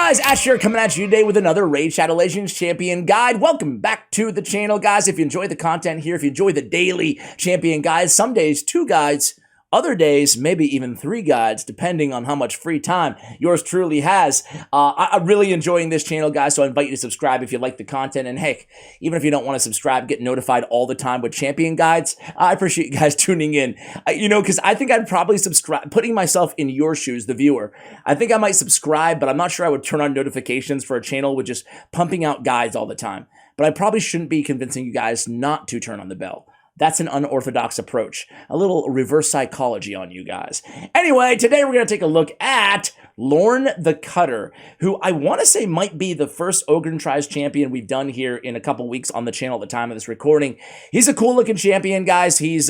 guys, Ash here coming at you today with another Raid Shadow Legends Champion Guide. Welcome back to the channel, guys. If you enjoy the content here, if you enjoy the daily Champion Guides, some days 2 guides, other days maybe even 3 guides, depending on how much free time yours truly has. I'm really enjoying this channel, guys, so I invite you to subscribe if you like the content. And heck, even if you don't want to subscribe, get notified all the time with Champion Guides. I appreciate you guys tuning in. Because I think I'd probably subscribe, putting myself in your shoes, the viewer. I think I might subscribe, but I'm not sure I would turn on notifications for a channel with just pumping out guides all the time. But I probably shouldn't be convincing you guys not to turn on the bell. That's an unorthodox approach. A little reverse psychology on you guys. Anyway, today we're going to take a look at Lorn the Cutter, who I want to say might be the first Ogre and Tries champion we've done here in a couple weeks on the channel at the time of this recording. He's a cool looking champion, guys. He's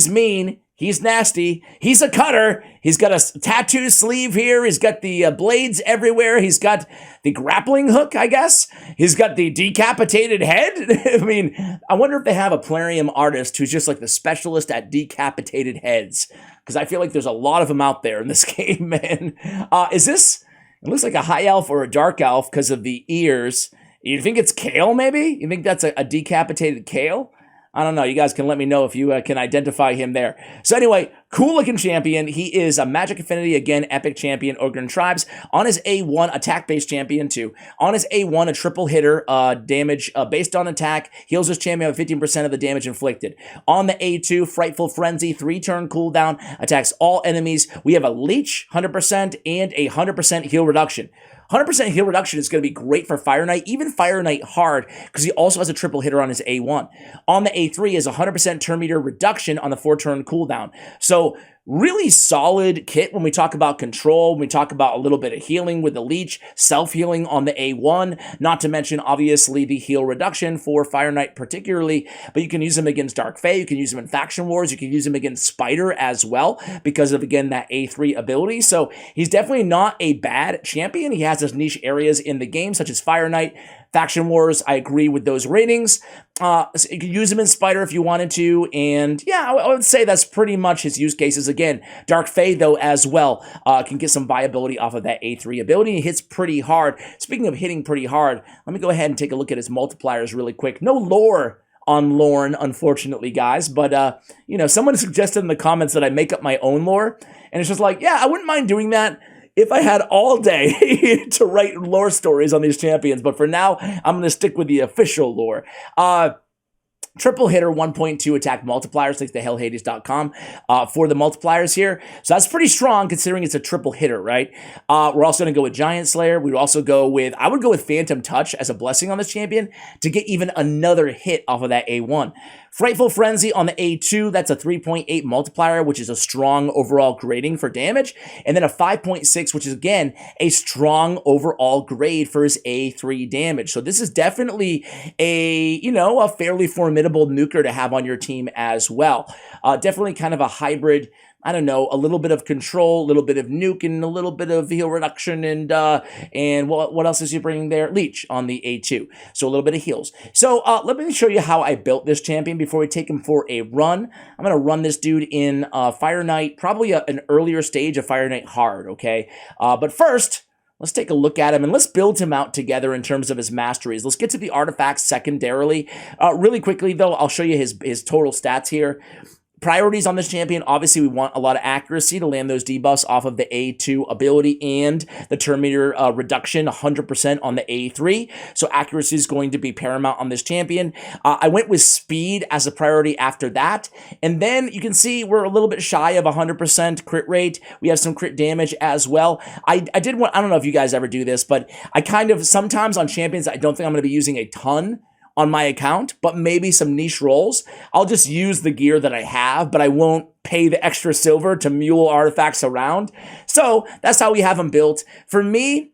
mean. He's nasty. He's a cutter. He's got a tattoo sleeve here. He's got the blades everywhere. He's got the grappling hook, I guess. He's got the decapitated head. I mean, I wonder if they have a Plarium artist who's just like the specialist at decapitated heads. Because I feel like there's a lot of them out there in this game, man. It looks like a high elf or a dark elf because of the ears. You think it's Kale, maybe? You think that's a decapitated Kale? I don't know. You guys can let me know if you can identify him there. So anyway, cool looking champion. He is a Magic Affinity, again, epic champion, Ogre and Tribes. On his A1, attack-based champion too. On his A1, a triple hitter, damage based on attack. Heals his champion with 15% of the damage inflicted. On the A2, Frightful Frenzy, 3-turn cooldown, attacks all enemies. We have a Leech, 100%, and a 100% heal reduction. 100% heal reduction is going to be great for Fire Knight, even Fire Knight hard, because he also has a triple hitter on his A1. On the A3 is 100% turn meter reduction on the 4-turn cooldown. So really solid kit when we talk about control, when we talk about a little bit of healing with the Leech, self-healing on the A1, not to mention, obviously, the heal reduction for Fire Knight particularly, but you can use him against Dark Fae, you can use him in Faction Wars, you can use him against Spider as well, because of, again, that A3 ability. So he's definitely not a bad champion. He has his niche areas in the game, such as Fire Knight, Faction Wars. I agree with those ratings. So you could use him in Spider if you wanted to, and yeah, I would say that's pretty much his use cases. Again, Dark Fae, though, as well, can get some viability off of that A3 ability. He hits pretty hard. Speaking of hitting pretty hard, let me go ahead and take a look at his multipliers really quick. No lore on Lorn, unfortunately, guys, but, someone suggested in the comments that I make up my own lore, and it's just like, yeah, I wouldn't mind doing that if I had all day to write lore stories on these champions, but for now, I'm going to stick with the official lore. Triple hitter, 1.2 attack multipliers, like the hellhades.com for the multipliers here. So that's pretty strong considering it's a triple hitter, right? We're also going to go with Giant Slayer. We'd also go with, I would go with Phantom Touch as a blessing on this champion to get even another hit off of that A1. Frightful Frenzy on the A2, that's a 3.8 multiplier, which is a strong overall grading for damage. And then a 5.6, which is, again, a strong overall grade for his A3 damage. So this is definitely a fairly formidable nuker to have on your team as well. Definitely kind of a hybrid, I don't know, a little bit of control, a little bit of nuke, and a little bit of heal reduction, and what else is he bringing there? Leech on the A2. So a little bit of heals. So let me show you how I built this champion before we take him for a run. I'm going to run this dude in Fire Knight, probably an earlier stage of Fire Knight hard, okay? But first, let's take a look at him, and let's build him out together in terms of his masteries. Let's get to the artifacts secondarily. Really quickly, though, I'll show you his total stats here. Priorities on this champion, obviously we want a lot of accuracy to land those debuffs off of the A2 ability and the turn meter reduction 100% on the A3. So accuracy is going to be paramount on this champion. I went with speed as a priority after that. And then you can see we're a little bit shy of 100% crit rate. We have some crit damage as well. I don't know if you guys ever do this, but I kind of, sometimes on champions, I don't think I'm going to be using a ton on my account, but maybe some niche roles. I'll just use the gear that I have, but I won't pay the extra silver to mule artifacts around. So that's how we have them built. For me,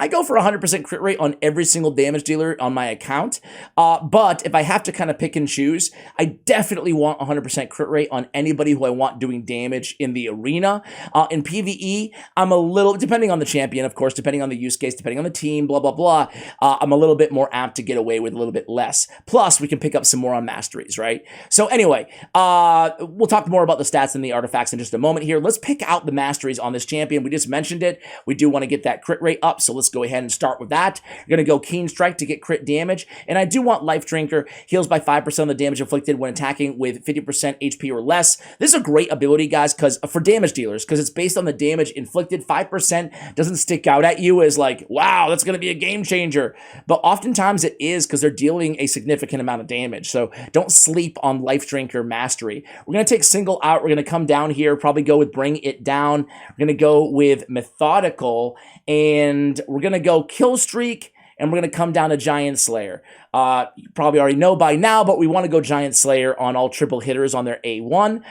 I go for 100% crit rate on every single damage dealer on my account, but if I have to kind of pick and choose, I definitely want 100% crit rate on anybody who I want doing damage in the arena. In PvE, I'm a little, depending on the champion, of course, depending on the use case, depending on the team, blah, blah, blah, I'm a little bit more apt to get away with a little bit less. Plus, we can pick up some more on Masteries, right? So anyway, we'll talk more about the stats and the artifacts in just a moment here. Let's pick out the Masteries on this champion. We just mentioned it. We do want to get that crit rate up, so let's go ahead and start with that. You're going to go Keen Strike to get crit damage, and I do want Life Drinker. Heals by 5% of the damage inflicted when attacking with 50% HP or less. This is a great ability, guys, because for damage dealers, because it's based on the damage inflicted. 5% doesn't stick out at you as like, wow, that's going to be a game changer. But oftentimes it is, because they're dealing a significant amount of damage. So don't sleep on Life Drinker Mastery. We're going to take Single out. We're going to come down here, probably go with Bring It Down. We're going to go with Methodical, and we're going to go Kill Streak, and we're going to come down to Giant Slayer. You probably already know by now, but we want to go Giant Slayer on all triple hitters on their A1.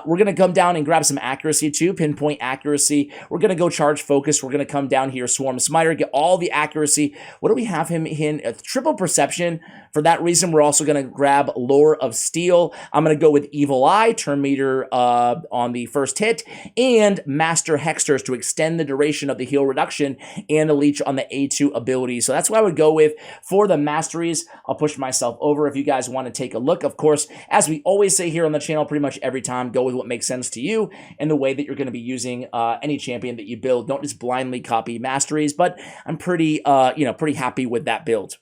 We're going to come down and grab some accuracy too, pinpoint accuracy. We're going to go Charge Focus. We're going to come down here, Swarm Smiter, get all the accuracy. What do we have him in? Triple Perception. For that reason, we're also going to grab Lore of Steel. I'm going to go with Evil Eye, turn meter on the first hit, and Master Hexters to extend the duration of the heal reduction and the leech on the A2 ability. So that's what I would go with for the Masteries. I'll push myself over if you guys want to take a look. Of course, as we always say here on the channel, pretty much every time, go with what makes sense to you and the way that you're going to be using any champion that you build. Don't just blindly copy Masteries, but I'm pretty, pretty happy with that build.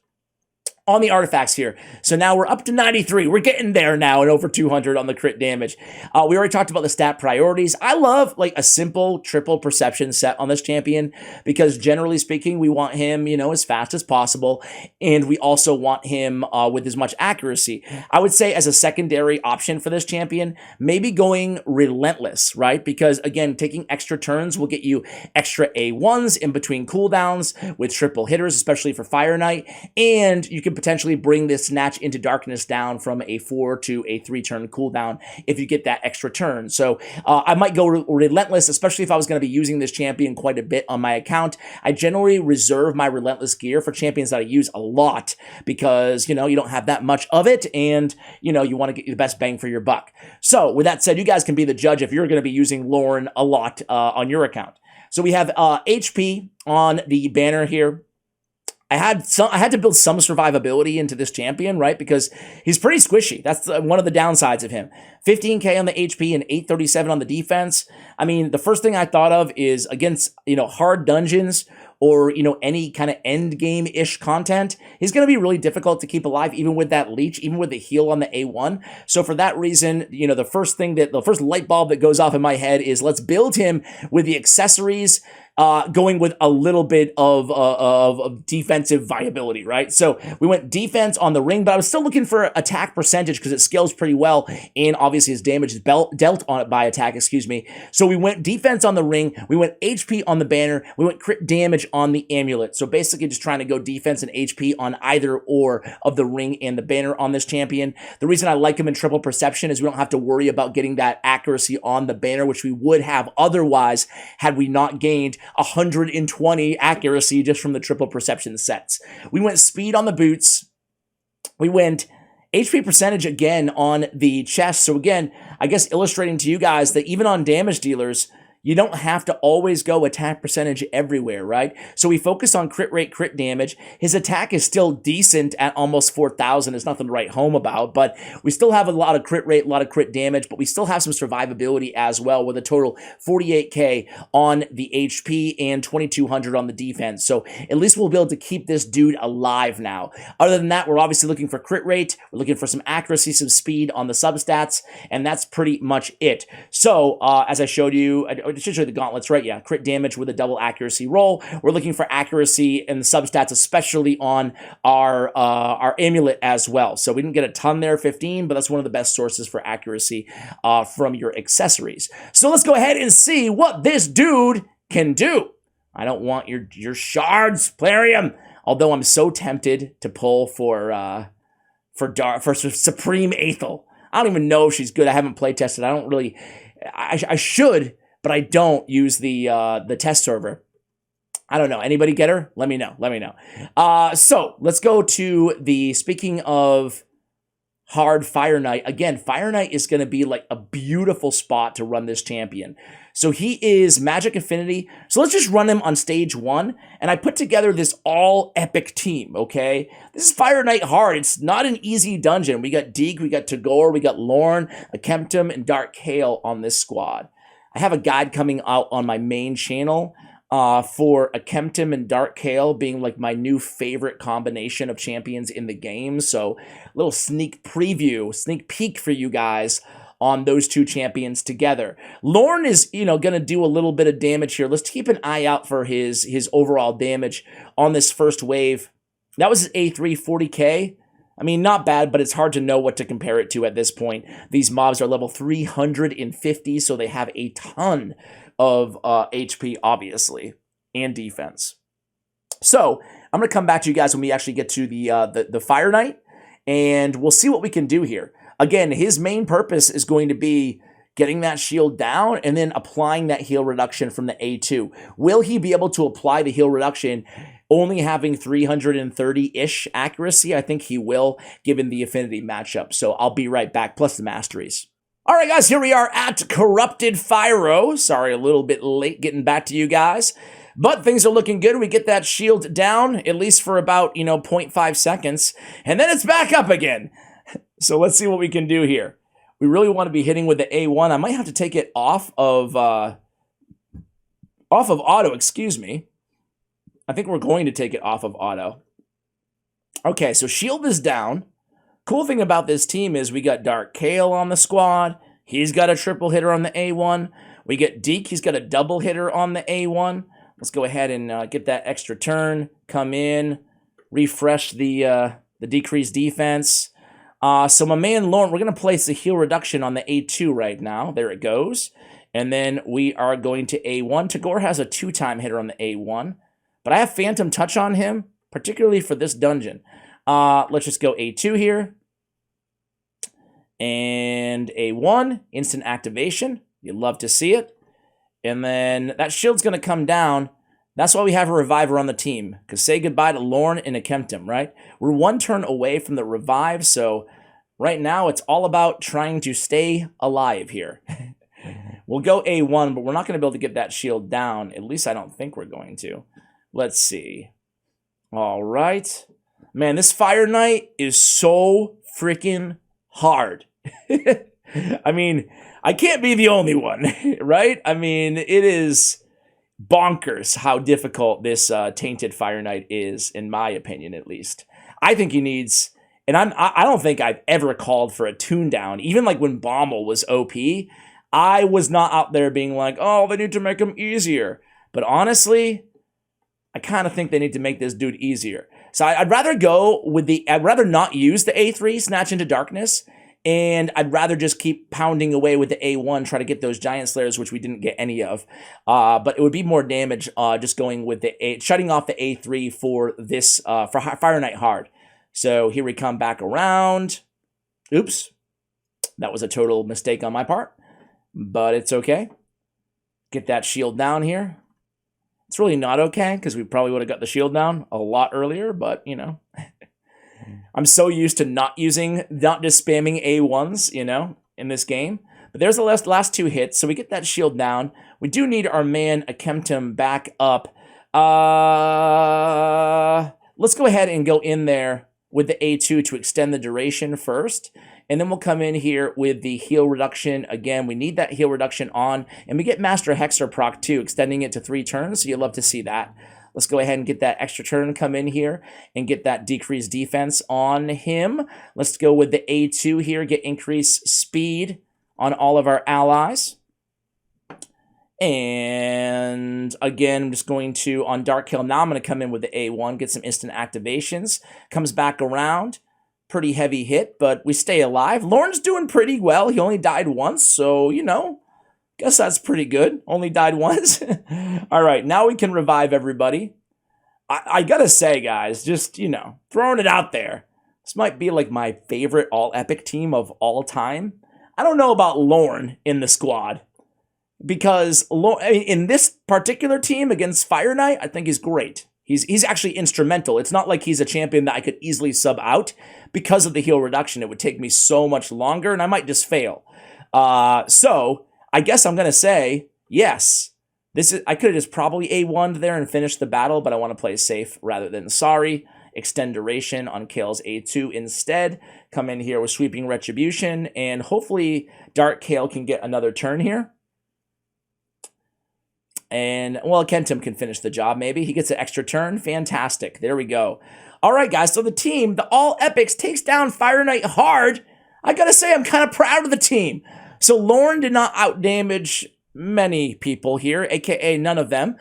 On the artifacts here. So now we're up to 93. We're getting there now and over 200 on the crit damage. We already talked about the stat priorities. I love like a simple triple perception set on this champion because generally speaking, we want him, as fast as possible. And we also want him with as much accuracy. I would say as a secondary option for this champion, maybe going Relentless, right? Because again, taking extra turns will get you extra A1s in between cooldowns with triple hitters, especially for Fire Knight. And you can potentially bring this Snatch into Darkness down from a 4 to a 3-turn cooldown if you get that extra turn. So I might go Relentless, especially if I was going to be using this champion quite a bit on my account. I generally reserve my Relentless gear for champions that I use a lot because, you don't have that much of it and, you want to get the best bang for your buck. So with that said, you guys can be the judge if you're going to be using Lorn a lot on your account. So we have HP on the banner here. I had to build some survivability into this champion, right? Because he's pretty squishy. That's one of the downsides of him. 15k on the HP and 837 on the defense. I mean, the first thing I thought of is against, hard dungeons or, any kind of end game-ish content, he's going to be really difficult to keep alive, even with that leech, even with the heal on the A1. So for that reason, the first light bulb that goes off in my head is let's build him with the accessories, going with a little bit of defensive viability, right? So we went defense on the ring, but I was still looking for attack percentage because it scales pretty well, and obviously his damage is dealt on it by attack, So we went defense on the ring, we went HP on the banner, we went crit damage on the amulet. So basically just trying to go defense and HP on either or of the ring and the banner on this champion. The reason I like him in triple perception is we don't have to worry about getting that accuracy on the banner, which we would have otherwise had we not gained 120 accuracy just from the triple perception sets. We went speed on the boots. We went HP percentage again on the chest. So again, I guess illustrating to you guys that even on damage dealers, you don't have to always go attack percentage everywhere, right? So we focus on crit rate, crit damage. His attack is still decent at almost 4,000. It's nothing to write home about, but we still have a lot of crit rate, a lot of crit damage, but we still have some survivability as well with a total 48k on the HP and 2,200 on the defense. So at least we'll be able to keep this dude alive now. Other than that, we're obviously looking for crit rate. We're looking for some accuracy, some speed on the substats, and that's pretty much it. So as I showed you, I should show you the gauntlets, right? Yeah, crit damage with a double accuracy roll. We're looking for accuracy in the substats, especially on our amulet as well. So we didn't get a ton there, 15, but that's one of the best sources for accuracy from your accessories. So let's go ahead and see what this dude can do. I don't want your shards, Plarium. Although I'm so tempted to pull for Supreme Aethel. I don't even know if she's good. I haven't play tested. I don't really. I should, but I don't use the test server. I don't know. Anybody get her? Let me know. Let me know. So let's go to the, speaking of hard Fire Knight. Again, Fire Knight is going to be like a beautiful spot to run this champion. So he is Magic Affinity. So let's just run him on stage 1. And I put together this all epic team, okay? This is Fire Knight hard. It's not an easy dungeon. We got Deke, we got Tagore, we got Lorn, Akemtum, and Dark Kale on this squad. I have a guide coming out on my main channel for Akemtum and Dark Kale being like my new favorite combination of champions in the game. So a little sneak preview, sneak peek for you guys on those two champions together. Lorn is, going to do a little bit of damage here. Let's keep an eye out for his overall damage on this first wave. That was his A3 40k. I mean, not bad, but it's hard to know what to compare it to at this point. These mobs are level 350, so they have a ton of HP, obviously, and defense. So I'm going to come back to you guys when we actually get to the Fire Knight, and we'll see what we can do here. Again, his main purpose is going to be getting that shield down and then applying that heal reduction from the A2. Will he be able to apply the heal reduction only having 330-ish accuracy? I think he will, given the affinity matchup. So I'll be right back, plus the masteries. All right, guys, here we are at Corrupted Fyro. Sorry, a little bit late getting back to you guys, but things are looking good. We get that shield down, at least for about, 0.5 seconds, and then it's back up again. So let's see what we can do here. We really want to be hitting with the A1. I might have to take it off of auto, excuse me. I think we're going to take it off of auto. Okay, so shield is down. Cool thing about this team is we got Dark Kale on the squad. He's got a triple hitter on the A1. We get Deke. He's got a double hitter on the A1. Let's go ahead and get that extra turn. Come in, refresh the decreased defense. So my man Lorn, we're going to place the heal reduction on the A2 right now. There it goes. And then we are going to A1. Tagore has a 2-time hitter on the A1. But I have Phantom Touch on him, particularly for this dungeon. Let's just go A2 here. And A1, instant activation. You'd love to see it. And then that shield's going to come down. That's why we have a reviver on the team. Because say goodbye to Lorn and Akemtum, right? We're 1 turn away from the revive, so right now it's all about trying to stay alive here. We'll go A1, but we're not going to be able to get that shield down. At least I don't think we're going to. Let's see. All right. Man, this Fire Knight is so freaking hard. I mean, I can't be the only one, right? I mean, it is bonkers how difficult this Tainted Fire Knight is, in my opinion, at least. I think he needs, and I don't think I've ever called for a tune down. Even like when Bommel was OP, I was not out there being like, oh, they need to make him easier. But honestly, I kind of think they need to make this dude easier. So I'd rather go with I'd rather not use the A3, Snatch into Darkness, and I'd rather just keep pounding away with the A1, try to get those Giant Slayers, which we didn't get any of. But it would be more damage just going with the shutting off the A3 for this, for Fire Knight hard. So here we come back around. Oops. That was a total mistake on my part, but it's okay. Get that shield down here. It's really not okay, because we probably would have got the shield down a lot earlier, but, I'm so used to not just spamming A1s, in this game. But there's the last 2 hits, so we get that shield down. We do need our man Akemtum back up. Let's go ahead and go in there with the A2 to extend the duration first. And then we'll come in here with the heal reduction. Again, we need that heal reduction on. And we get Master Hexer proc too, extending it to 3 turns. So you'll love to see that. Let's go ahead and get that extra turn, come in here, and get that decreased defense on him. Let's go with the A2 here, get increased speed on all of our allies. And again, I'm just going to, on Dark Kale, now I'm going to come in with the A1, get some instant activations. Comes back around. Pretty heavy hit, but we stay alive. Lorn's doing pretty well. He only died once, so, guess that's pretty good. Only died once. All right, now we can revive everybody. I gotta say, guys, just, throwing it out there. This might be like my favorite all-epic team of all time. I don't know about Lorn in the squad. because in this particular team against Fire Knight, I think he's great. He's actually instrumental. It's not like he's a champion that I could easily sub out because of the heal reduction. It would take me so much longer, and I might just fail. So I guess I'm gonna say yes. I could have just probably A1'd there and finished the battle, but I want to play safe rather than sorry. Extend duration on Kale's A2 instead. Come in here with Sweeping Retribution, and hopefully Dark Kale can get another turn here. And, well, Kentum can finish the job, maybe. He gets an extra turn. Fantastic. There we go. All right, guys. So the team, the All Epics, takes down Fire Knight hard. I gotta say, I'm kind of proud of the team. So Lorn did not outdamage many people here, aka none of them.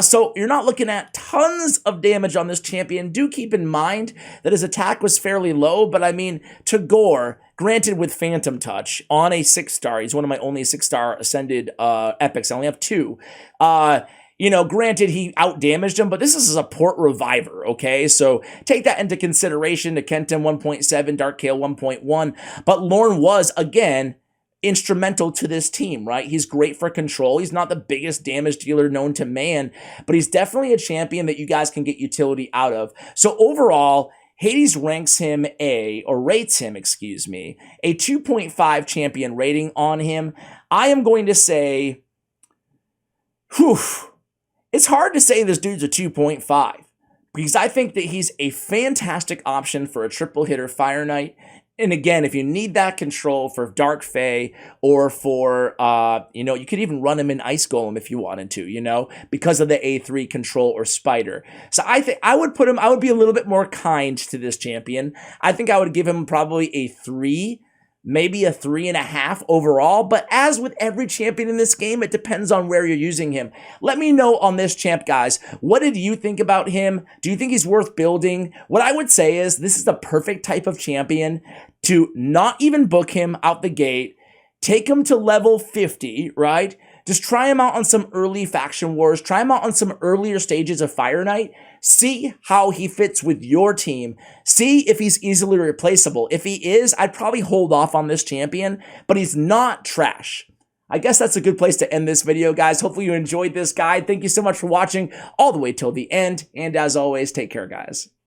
So you're not looking at tons of damage on this champion. Do keep in mind that his attack was fairly low, but I mean, Tagore, granted with Phantom Touch, on a 6-star, he's one of my only 6-star Ascended epics. I only have 2. You know, granted, he outdamaged him, but this is a support reviver, okay? So take that into consideration. To Kentum 1.7, Dark Kale 1.1, but Lorn was, again, instrumental to this team, right? He's great for control. He's not the biggest damage dealer known to man, but he's definitely a champion that you guys can get utility out of. So overall, Hades ranks him rates him, excuse me, a 2.5 champion rating on him. I am going to say, it's hard to say this dude's a 2.5 because I think that he's a fantastic option for a triple hitter Fire Knight. And again, if you need that control for Dark Fae or for, you know, you could even run him in Ice Golem if you wanted to, you know, because of the A3 control or Spider. So I think I would be a little bit more kind to this champion. I think I would give him probably a 3, maybe a 3.5 overall. But as with every champion in this game, it depends on where you're using him. Let me know on this champ, guys. What did you think about him? Do you think he's worth building? What I would say is this is the perfect type of champion to not even book him out the gate, take him to level 50, right? Just try him out on some early faction wars, try him out on some earlier stages of Fire Knight, see how he fits with your team, see if he's easily replaceable. If he is, I'd probably hold off on this champion, but he's not trash. I guess that's a good place to end this video, guys. Hopefully you enjoyed this guide. Thank you so much for watching all the way till the end, and as always, take care, guys.